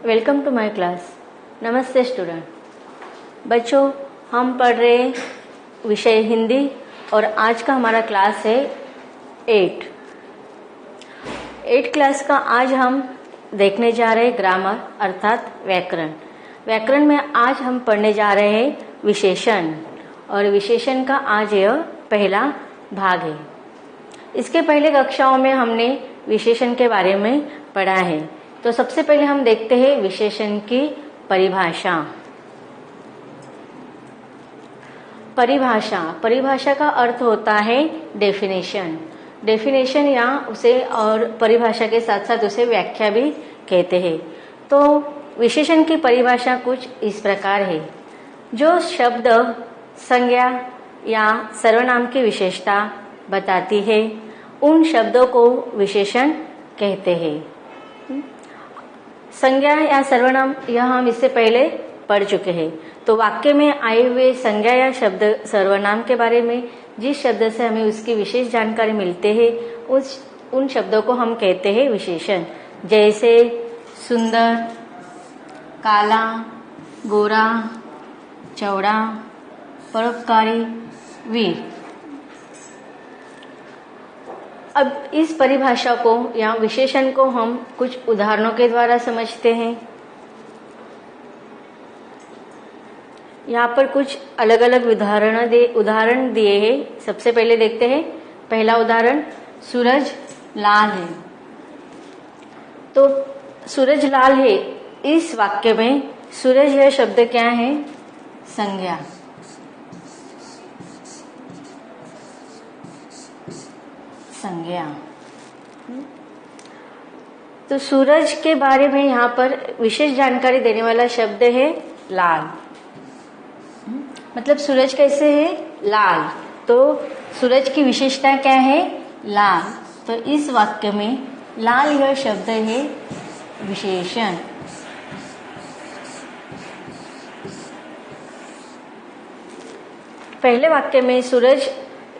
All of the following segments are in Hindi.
Welcome to my class. नमस्ते स्टूडेंट। बच्चों, हम पढ़ रहे विषय हिंदी और आज का हमारा क्लास है 8 क्लास का। आज हम देखने जा रहे हैं ग्रामर अर्थात व्याकरण। व्याकरण में आज हम पढ़ने जा रहे हैं विशेषण, और विशेषण का आज यह पहला भाग है। इसके पहले कक्षाओं में हमने विशेषण के बारे में पढ़ा है। तो सबसे पहले हम देखते हैं विशेषण की परिभाषा। परिभाषा का अर्थ होता है डेफिनेशन या उसे और परिभाषा के साथ साथ उसे व्याख्या भी कहते हैं। तो विशेषण की परिभाषा कुछ इस प्रकार है। जो शब्द संज्ञा या सर्वनाम की विशेषता बताती है उन शब्दों को विशेषण कहते हैं। संज्ञा या सर्वनाम यह हम इससे पहले पढ़ चुके हैं। तो वाक्य में आए हुए संज्ञा या शब्द सर्वनाम के बारे में जिस शब्द से हमें उसकी विशेष जानकारी मिलते हैं उन शब्दों को हम कहते हैं विशेषण। जैसे सुंदर, काला, गोरा, चौड़ा, परोपकारी, वीर। अब इस परिभाषा को या विशेषण को हम कुछ उदाहरणों के द्वारा समझते हैं। यहाँ पर कुछ अलग अलग उदाहरण दिए हैं। सबसे पहले देखते हैं पहला उदाहरण, सूरज लाल है। तो सूरज लाल है, इस वाक्य में सूरज यह शब्द क्या है? संज्ञा। तो सूरज के बारे में यहाँ पर विशेष जानकारी देने वाला शब्द है लाल। मतलब सूरज कैसे है? लाल। तो सूरज की विशेषता क्या है? लाल। तो इस वाक्य में लाल यह शब्द है विशेषण। पहले वाक्य में सूरज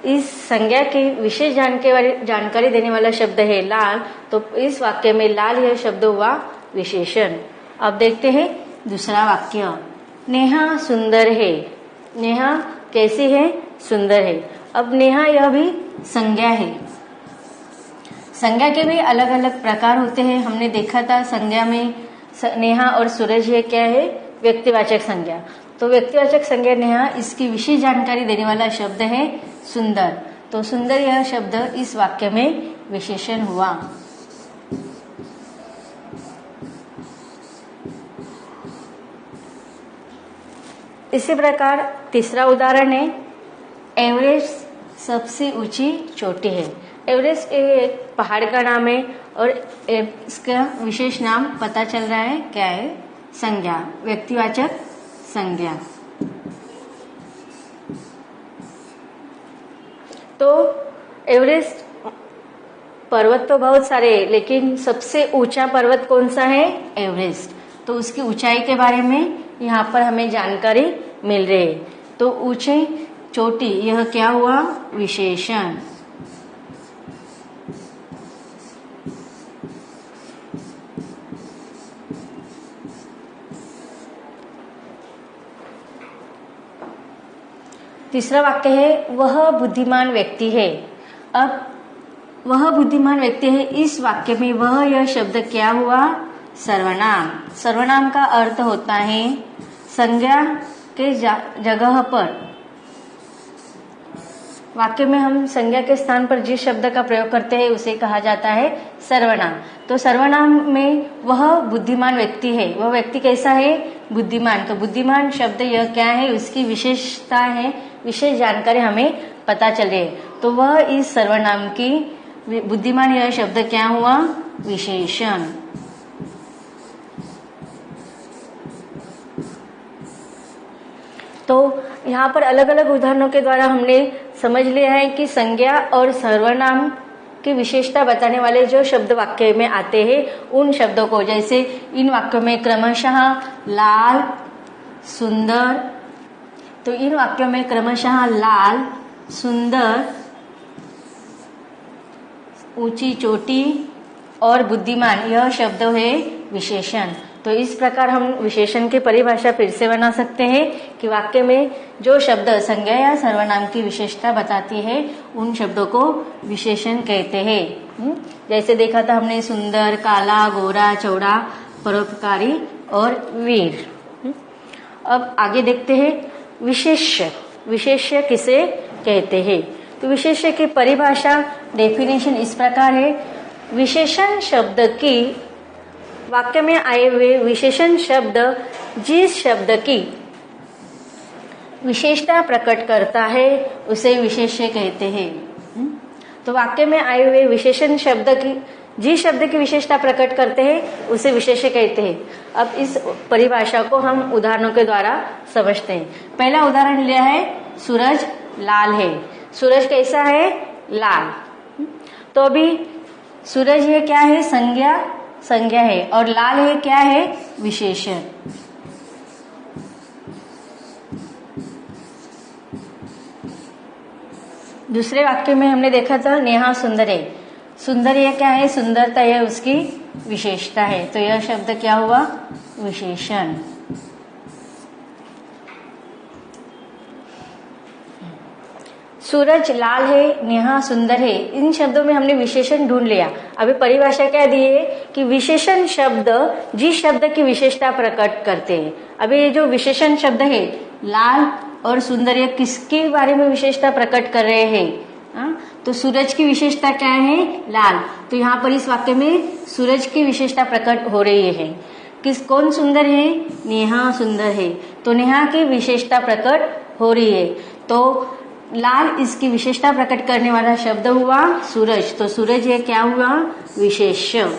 इस संज्ञा की विशेष जानकारी देने वाला शब्द है लाल। तो इस वाक्य में लाल यह शब्द हुआ विशेषण। अब देखते हैं दूसरा वाक्य, नेहा सुंदर है। नेहा कैसी है? सुंदर है। अब नेहा यह भी संज्ञा है। संज्ञा के भी अलग अलग प्रकार होते हैं। हमने देखा था संज्ञा में नेहा और सूरज ये क्या है? व्यक्तिवाचक संज्ञा। तो व्यक्तिवाचक संज्ञा नेहा, इसकी विशेष जानकारी देने वाला शब्द है सुंदर। तो सुंदर यह शब्द इस वाक्य में विशेषण हुआ। इसी प्रकार तीसरा उदाहरण है, एवरेस्ट सबसे ऊंची चोटी है। एवरेस्ट एक पहाड़ का नाम है और इसका विशेष नाम पता चल रहा है क्या है? संज्ञा, व्यक्तिवाचक संज्ञा। तो एवरेस्ट पर्वत तो बहुत सारे हैं, लेकिन सबसे ऊंचा पर्वत कौन सा है? एवरेस्ट। तो उसकी ऊंचाई के बारे में यहाँ पर हमें जानकारी मिल रही है। तो ऊंचे चोटी यह क्या हुआ? विशेषण। तीसरा वाक्य है, वह बुद्धिमान व्यक्ति है। अब वह बुद्धिमान व्यक्ति है, इस वाक्य में वह यह शब्द क्या हुआ? सर्वनाम। सर्वनाम का अर्थ होता है संज्ञा के जगह पर। वाक्य में हम संज्ञा के स्थान पर जिस शब्द का प्रयोग करते हैं उसे कहा जाता है सर्वनाम। तो सर्वनाम में वह बुद्धिमान व्यक्ति है। वह व्यक्ति कैसा है? बुद्धिमान। तो बुद्धिमान शब्द यह क्या है? उसकी विशेषता है, विशेष जानकारी हमें पता चले। तो वह इस सर्वनाम की बुद्धिमान यह शब्द क्या हुआ? विशेषण। तो यहाँ पर अलग अलग उदाहरणों के द्वारा हमने समझ लिया है कि संज्ञा और सर्वनाम की विशेषता बताने वाले जो शब्द वाक्य में आते हैं उन शब्दों को, जैसे इन वाक्यों में क्रमशः लाल, सुंदर। तो इन वाक्यों में क्रमशः लाल, सुंदर, ऊंची चोटी और बुद्धिमान यह शब्द है विशेषण। तो इस प्रकार हम विशेषण की परिभाषा फिर से बना सकते हैं कि वाक्य में जो शब्द संज्ञा या सर्वनाम की विशेषता बताती है उन शब्दों को विशेषण कहते हैं। जैसे देखा था हमने सुंदर, काला, गोरा, चौड़ा, परोपकारी और वीर। अब आगे देखते हैं विशेष्य। विशेष्य किसे कहते हैं? तो विशेष्य की परिभाषा डेफिनेशन इस प्रकार है, विशेषण शब्द की, वाक्य में आए हुए विशेषण शब्द जिस शब्द की विशेषता प्रकट करता है उसे विशेष्य कहते हैं। तो वाक्य में आए हुए विशेषण शब्द की जिस शब्द की विशेषता प्रकट करते हैं उसे विशेष्य कहते हैं। अब इस परिभाषा को हम उदाहरणों के द्वारा समझते हैं। पहला उदाहरण लिया है, सूरज लाल है। सूरज कैसा है? लाल। तो अभी सूरज ये क्या है? संज्ञा है, और लाल है क्या है? विशेषण। दूसरे वाक्य में हमने देखा था नेहा सुंदर है। सुंदर ये क्या है? सुंदरता यह उसकी विशेषता है, तो यह शब्द क्या हुआ? विशेषण। सूरज लाल है, नेहा सुंदर है, इन शब्दों में हमने विशेषण ढूंढ लिया। अभी परिभाषा क्या दी है कि विशेषण शब्द जिस शब्द की विशेषता प्रकट करते हैं। अभी ये जो विशेषण शब्द है लाल और सुंदर, ये किसके बारे में विशेषता प्रकट कर रहे हैं? तो सूरज की विशेषता क्या है? लाल। तो यहाँ पर इस वाक्य में सूरज की विशेषता प्रकट हो रही है। कौन सुंदर है? नेहा सुंदर है, तो नेहा की विशेषता प्रकट हो रही है। तो लाल इसकी विशेषता प्रकट करने वाला शब्द हुआ सूरज। तो सूरज ये क्या हुआ? विशेष्य।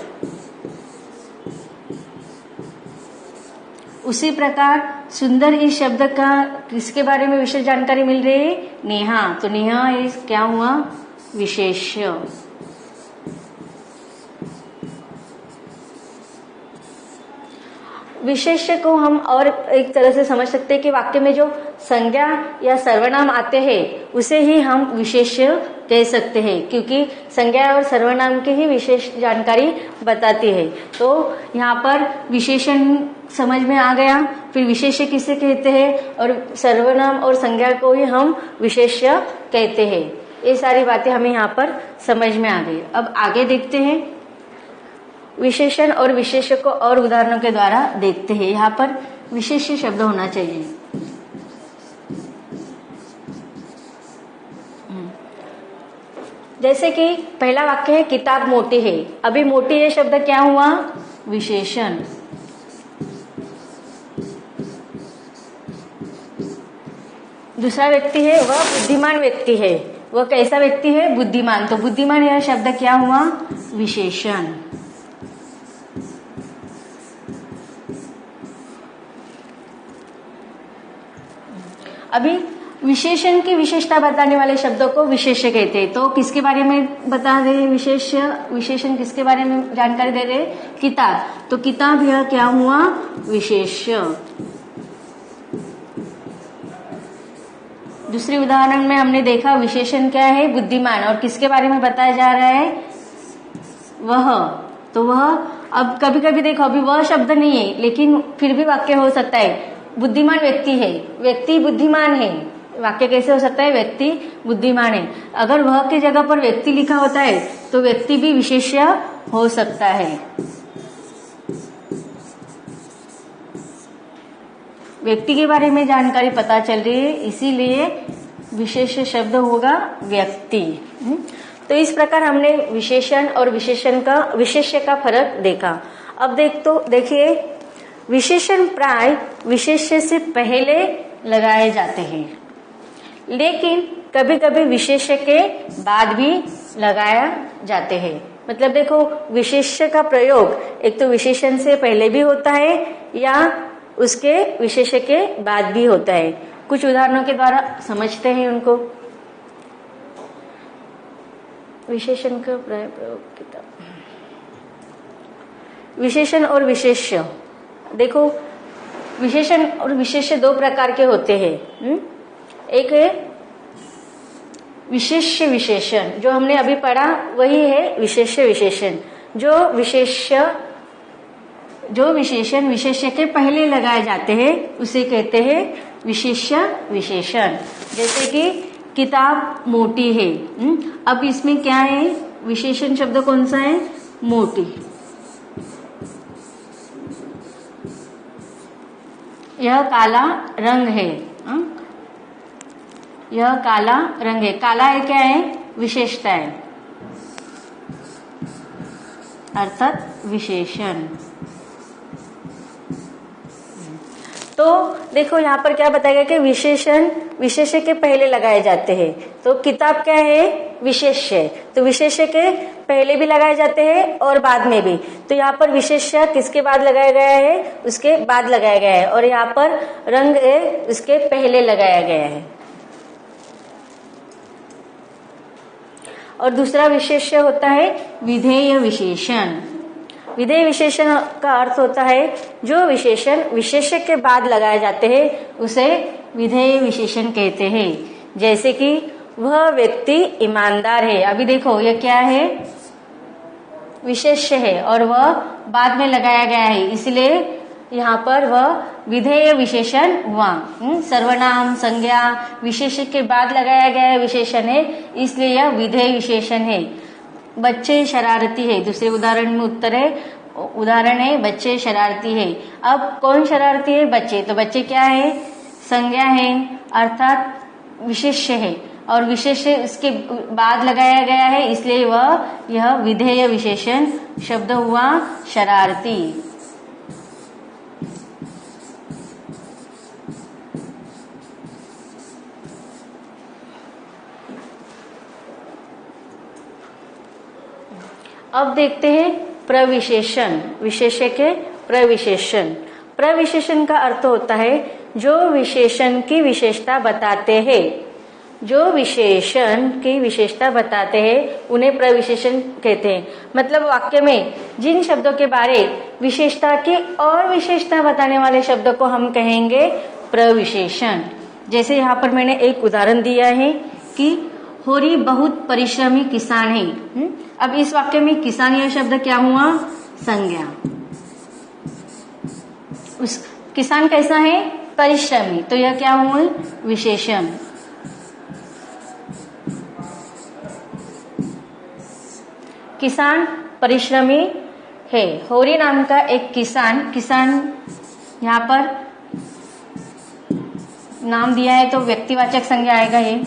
उसी प्रकार सुंदर इस शब्द का किसके बारे में विशेष जानकारी मिल रही है? नेहा। तो नेहा इस क्या हुआ? विशेष्य। विशेष्य को हम और एक तरह से समझ सकते हैं कि वाक्य में जो संज्ञा या सर्वनाम आते हैं उसे ही हम विशेष्य कह सकते हैं, क्योंकि संज्ञा और सर्वनाम की ही विशेष जानकारी बताती है। तो यहाँ पर विशेषण समझ में आ गया। फिर विशेष्य किसे कहते हैं और सर्वनाम और संज्ञा को ही हम विशेष्य कहते हैं। ये सारी बातें हमें यहाँ पर समझ में आ गई। अब आगे देखते हैं विशेषण और विशेष्य को और उदाहरणों के द्वारा देखते हैं। यहाँ पर विशेष्य शब्द होना चाहिए। जैसे कि पहला वाक्य है किताब मोटी है। अभी मोटी ये शब्द क्या हुआ? विशेषण। दूसरा व्यक्ति है, वह बुद्धिमान व्यक्ति है। वह कैसा व्यक्ति है? बुद्धिमान। तो बुद्धिमान यह शब्द क्या हुआ? विशेषण। अभी विशेषण की विशेषता बताने वाले शब्दों को विशेष्य कहते हैं। तो किसके बारे में बता रहे हैं? विशेषण किसके बारे में जानकारी दे रहे हैं? किताब। तो किताब यह क्या हुआ? विशेष्य। दूसरे उदाहरण में हमने देखा विशेषण क्या है? बुद्धिमान। और किसके बारे में बताया जा रहा है? वह। तो वह, अब कभी कभी देखो अभी वह शब्द नहीं है लेकिन फिर भी वाक्य हो सकता है बुद्धिमान व्यक्ति है, व्यक्ति बुद्धिमान है। वाक्य कैसे हो सकता है? व्यक्ति बुद्धिमान है। अगर वह की जगह पर व्यक्ति लिखा होता है तो व्यक्ति भी विशेष्य हो सकता है। व्यक्ति के बारे में जानकारी पता चल रही है, इसीलिए विशेष्य शब्द होगा व्यक्ति। तो इस प्रकार हमने विशेषण और विशेष्य का फर्क देखा। अब देखिए विशेषण प्राय विशेष्य से पहले लगाए जाते हैं, लेकिन कभी कभी विशेष्य के बाद भी लगाया जाते हैं। मतलब देखो विशेष्य का प्रयोग एक तो विशेषण से पहले भी होता है या उसके विशेष्य के बाद भी होता है। कुछ उदाहरणों के द्वारा समझते हैं उनको। विशेषण का प्रयोग किताब। विशेषण और विशेष्य, देखो विशेषण और विशेष्य दो प्रकार के होते हैं। एक है विशेष्य विशेषण, जो हमने अभी पढ़ा वही है विशेष्य विशेषण। जो विशेष्य जो विशेषण विशेष्य के पहले लगाए जाते हैं उसे कहते हैं विशेष्य विशेषण। जैसे कि किताब मोटी है। अब इसमें क्या है, विशेषण शब्द कौन सा है, मोटी। यह काला रंग है। यह काला रंग है। काला है क्या है, विशेषता है, अर्थात विशेषण। तो देखो यहाँ पर क्या बताया गया कि विशेषण विशेष्य के पहले लगाए जाते हैं। तो किताब क्या है, विशेष्य, तो विशेष्य के पहले भी लगाए जाते हैं और बाद में भी। तो यहाँ पर विशेष्य किसके बाद लगाया गया है, उसके बाद लगाया गया है, और यहाँ पर रंग है उसके पहले लगाया गया है। और दूसरा विशेष्य होता है विधेय विशेषण। विधेय विशेषण का अर्थ होता है जो विशेषण विशेष्य के बाद लगाए जाते हैं उसे विधेय विशेषण कहते हैं। जैसे कि वह व्यक्ति ईमानदार है। अभी देखो ये क्या है, विशेष्य है और वह बाद में लगाया गया है, इसलिए यहाँ पर वह विधेय विशेषण हुआ। सर्वनाम संज्ञा विशेष्य के बाद लगाया गया है विशेषण है, इसलिए यह विधेय विशेषण है। बच्चे शरारती है, दूसरे उदाहरण में उदाहरण है बच्चे शरारती है। अब कौन शरारती है, बच्चे। तो बच्चे क्या है, संज्ञा है अर्थात विशेष्य है, और विशेष्य उसके बाद लगाया गया है, इसलिए यह विधेय विशेषण शब्द हुआ शरारती। अब देखते हैं प्रविशेषण, विशेष्य के प्रविशेषण। प्रविशेषण का अर्थ होता है जो विशेषण की विशेषता बताते हैं। जो विशेषण की विशेषता बताते हैं उन्हें प्रविशेषण कहते हैं। मतलब वाक्य में जिन शब्दों के बारे विशेषता की और विशेषता बताने वाले शब्द को हम कहेंगे प्रविशेषण। जैसे यहाँ पर मैंने एक उदाहरण दिया है कि होरी बहुत परिश्रमी किसान है। अब इस वाक्य में किसान यह शब्द क्या हुआ, संज्ञा। उस किसान कैसा है, परिश्रमी, तो यह क्या हुआ, विशेषण। किसान परिश्रमी है। होरी नाम का एक किसान यहाँ पर नाम दिया है तो व्यक्तिवाचक संज्ञा आएगा ये।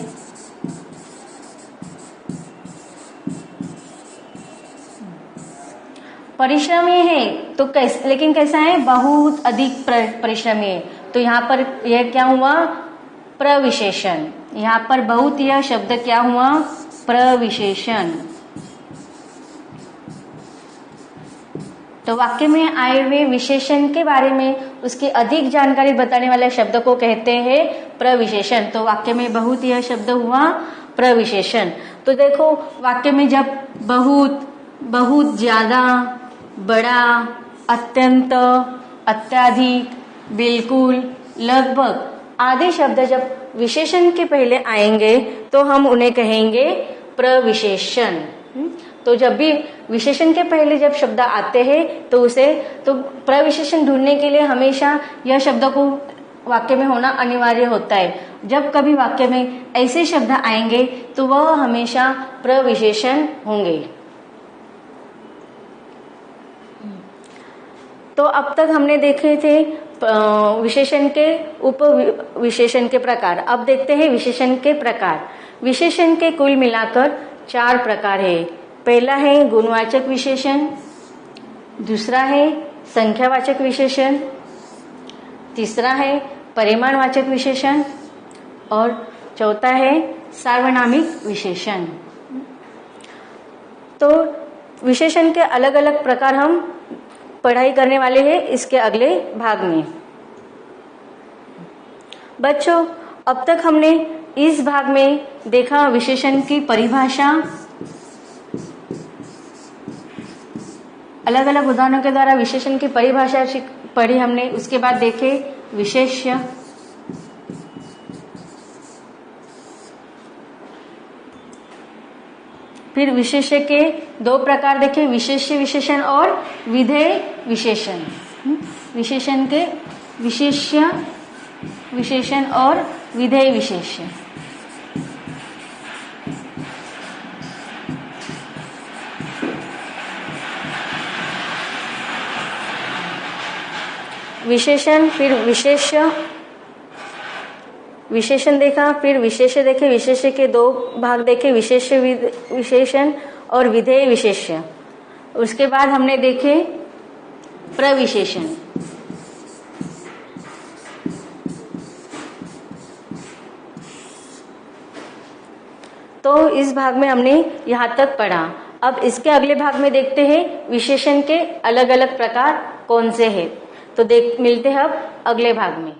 परिश्रमी है तो लेकिन कैसा है, बहुत अधिक परिश्रमी है, तो यहाँ पर यह क्या हुआ, प्रविशेषण। यहाँ पर बहुत यह शब्द क्या हुआ, प्रविशेषण। तो वाक्य में आए हुए विशेषण के बारे में उसकी अधिक जानकारी बताने वाले शब्द को कहते हैं प्रविशेषण। तो वाक्य में बहुत यह शब्द हुआ प्रविशेषण। तो देखो वाक्य में जब बहुत, बहुत ज्यादा, बड़ा, अत्यंत, अत्याधिक, बिल्कुल, लगभग आदि शब्द जब विशेषण के पहले आएंगे तो हम उन्हें कहेंगे प्रविशेषण। तो जब भी विशेषण के पहले जब शब्द आते हैं तो प्रविशेषण ढूंढने के लिए हमेशा यह शब्द को वाक्य में होना अनिवार्य होता है। जब कभी वाक्य में ऐसे शब्द आएंगे तो वह हमेशा प्रविशेषण होंगे। तो अब तक हमने देखे थे विशेषण के उप विशेषण के प्रकार। अब देखते हैं विशेषण के प्रकार। विशेषण के कुल मिलाकर 4 प्रकार है। पहला है गुणवाचक विशेषण, दूसरा है संख्यावाचक विशेषण, तीसरा है परिमाणवाचक विशेषण और चौथा है सार्वनामिक विशेषण। तो विशेषण के अलग अलग प्रकार हम पढ़ाई करने वाले हैं इसके अगले भाग में। बच्चों, अब तक हमने इस भाग में देखा विशेषण की परिभाषा, अलग अलग उदाहरणों के द्वारा विशेषण की परिभाषा पढ़ी हमने। उसके बाद देखे विशेष्य, फिर विशेष्य के 2 प्रकार देखे, विशेष्य विशेषण और विधेय विशेषण। विशेषण के विशेष्य विशेषण और विधेय विशेष्य। विशेषण, फिर विशेष्य, विशेषण देखा, फिर विशेष्य देखे, विशेष्य के दो भाग देखे, विशेष्य विशेषण और विधेय विशेष्य। उसके बाद हमने देखे प्रविशेषण। तो इस भाग में हमने यहाँ तक पढ़ा। अब इसके अगले भाग में देखते हैं विशेषण के अलग अलग प्रकार कौन से हैं। तो मिलते हैं अब अगले भाग में।